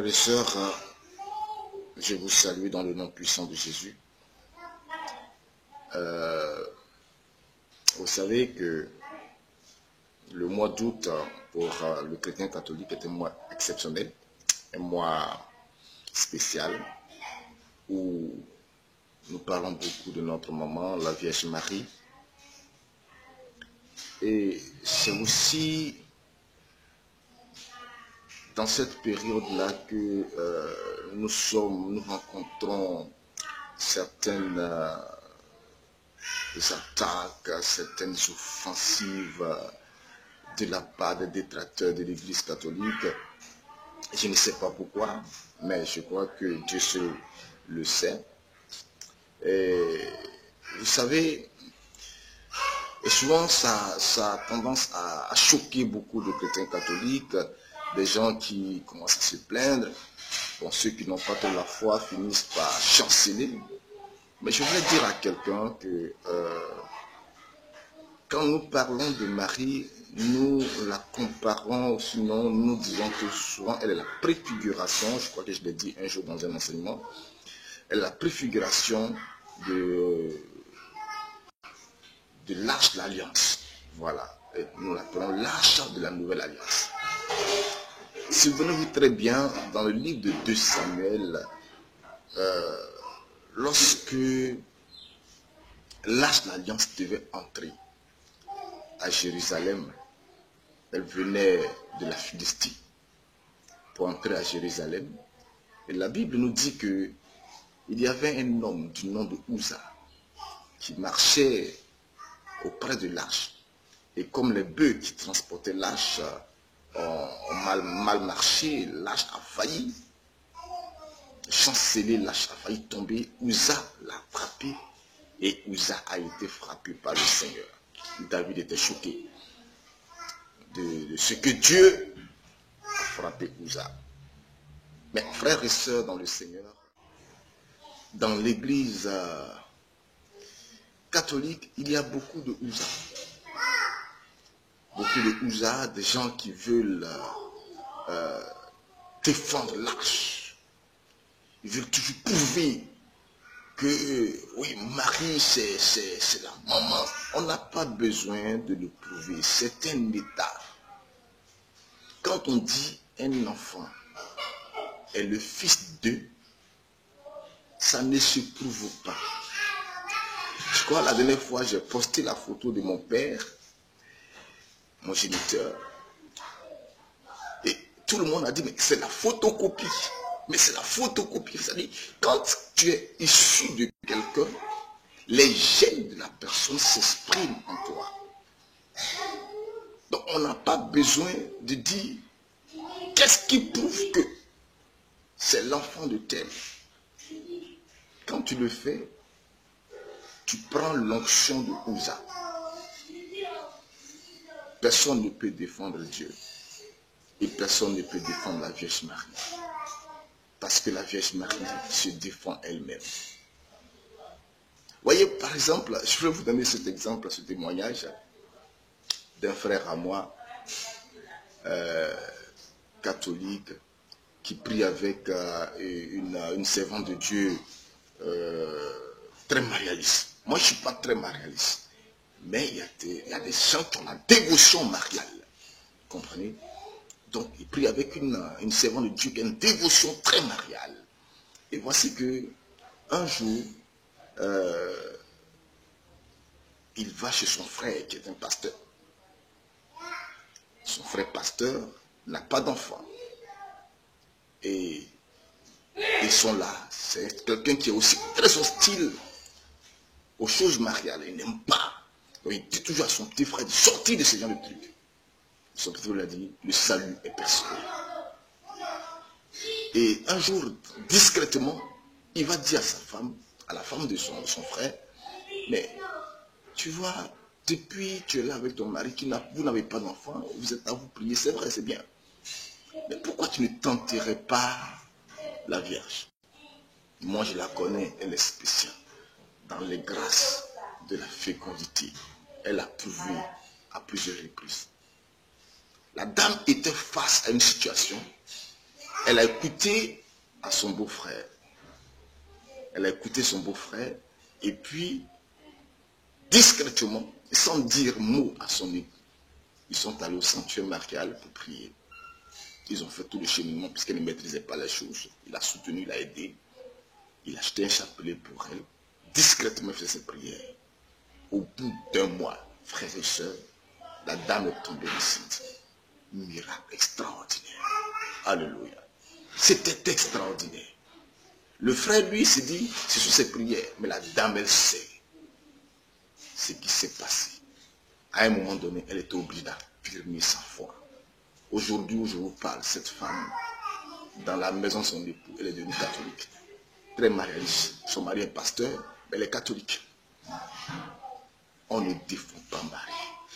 Frères et sœurs, je vous salue dans le nom puissant de Jésus. Vous savez que le mois d'août pour le chrétien catholique est un mois exceptionnel, un mois spécial où nous parlons beaucoup de notre maman, la Vierge Marie. Et c'est aussi dans cette période-là que nous rencontrons certaines attaques, certaines offensives de la part des détracteurs de l'Église catholique. Je ne sais pas pourquoi, mais je crois que Dieu seul le sait. Et vous savez, et souvent ça a tendance à choquer beaucoup de chrétiens catholiques, des gens qui commencent à se plaindre. Bon, ceux qui n'ont pas de la foi finissent par chanceler. Mais je voulais dire à quelqu'un que quand nous parlons de Marie, nous la comparons, sinon nous disons que souvent elle est la préfiguration, je crois que je l'ai dit un jour dans un enseignement, elle est la préfiguration de l'arche de l'alliance. Voilà, et nous l'appelons l'arche de la nouvelle alliance. Souvenez-vous très bien, dans le livre de 2 Samuel, lorsque l'arche de l'alliance devait entrer à Jérusalem, elle venait de la Philistie pour entrer à Jérusalem. Et la Bible nous dit que il y avait un homme du nom de Uza qui marchait auprès de l'arche. Et comme les bœufs qui transportaient l'arche ont mal marché, l'arche a failli chanceler, l'arche a failli tomber. Uza l'a frappé et Uza a été frappé par le Seigneur. David était choqué de ce que Dieu a frappé Uza. Mais frères et sœurs dans le Seigneur, dans l'église catholique, il y a beaucoup de Uza. Beaucoup de Uza, des gens qui veulent défendre l'arche. Ils veulent toujours prouver que, oui, Marie, c'est la maman. On n'a pas besoin de le prouver. C'est un état. Quand on dit un enfant est le fils d'eux, ça ne se prouve pas. Je crois la dernière fois, j'ai posté la photo de mon père, mon géniteur. Et tout le monde a dit, mais c'est la photocopie. Mais c'est la photocopie. C'est-à-dire, quand tu es issu de quelqu'un, les gènes de la personne s'expriment en toi. Donc on n'a pas besoin de dire, qu'est-ce qui prouve que c'est l'enfant de tel. Quand tu le fais, tu prends l'onction de Uza. Personne ne peut défendre Dieu. Et personne ne peut défendre la Vierge Marie. Parce que la Vierge Marie se défend elle-même. Voyez, par exemple, je vais vous donner cet exemple, ce témoignage d'un frère à moi, catholique, qui prie avec une servante de Dieu très marialiste. Moi, je ne suis pas très marialiste. Mais il y a des gens qui ont la dévotion mariale. Vous comprenez? Donc, il prie avec une servante de Dieu qui a une dévotion très mariale. Et voici que un jour, il va chez son frère qui est un pasteur. Son frère pasteur n'a pas d'enfant. Et ils sont là. C'est quelqu'un qui est aussi très hostile aux choses mariales. Il n'aime pas. Donc, il dit toujours à son petit frère de sortir de ce genre de trucs. Son petit frère lui a dit, le salut est personnel. Et un jour, discrètement, il va dire à sa femme, à la femme de son frère, mais tu vois, depuis que tu es là avec ton mari, vous n'avez pas d'enfant, vous êtes à vous prier, c'est vrai, c'est bien. Mais pourquoi tu ne tenterais pas la Vierge? Moi, je la connais, elle est spéciale. Dans les grâces de la fécondité, elle a prouvé à plusieurs reprises. La dame était face à une situation Elle a écouté à son beau-frère. Elle a écouté son beau-frère et puis, discrètement, sans dire mot à son époux, ils sont allés au sanctuaire marial pour prier. Ils ont fait tout le cheminement puisqu'elle ne maîtrisait pas les choses. Il a soutenu, il a aidé. Il a acheté un chapelet pour elle. Discrètement, il faisait ses prières. Au bout d'un mois, frères et sœurs, la dame est tombée enceinte. Miracle extraordinaire. Alléluia. C'était extraordinaire. Le frère, lui, s'est dit, ce sont ses prières. Mais la dame, elle sait ce qui s'est passé. À un moment donné, elle était obligée d'affirmer sa foi. Aujourd'hui où je vous parle, cette femme, dans la maison de son époux, elle est devenue catholique. Très mariée. Son mari est pasteur, mais elle est catholique. On ne défend pas Marie.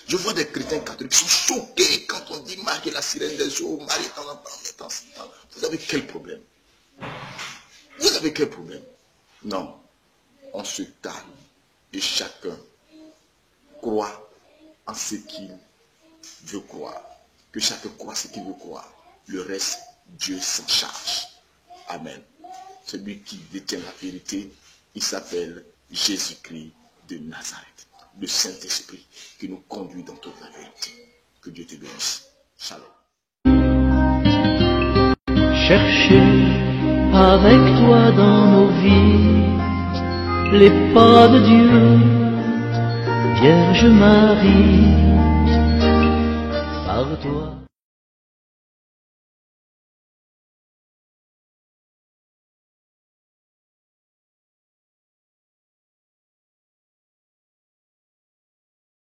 Je vois des chrétiens catholiques qui sont choqués quand on dit Marie est la sirène des eaux, Marie est en temps. Vous avez quel problème? Vous avez quel problème? Non. On se calme et chacun croit en ce qu'il veut croire. Que chacun croit ce qu'il veut croire. Le reste, Dieu s'en charge. Amen. Celui qui détient la vérité, il s'appelle Jésus-Christ de Nazareth. Le Saint-Esprit qui nous conduit dans toute la vérité. Que Dieu te bénisse. Shalom. Chercher avec toi dans nos vies les pas de Dieu, Vierge Marie.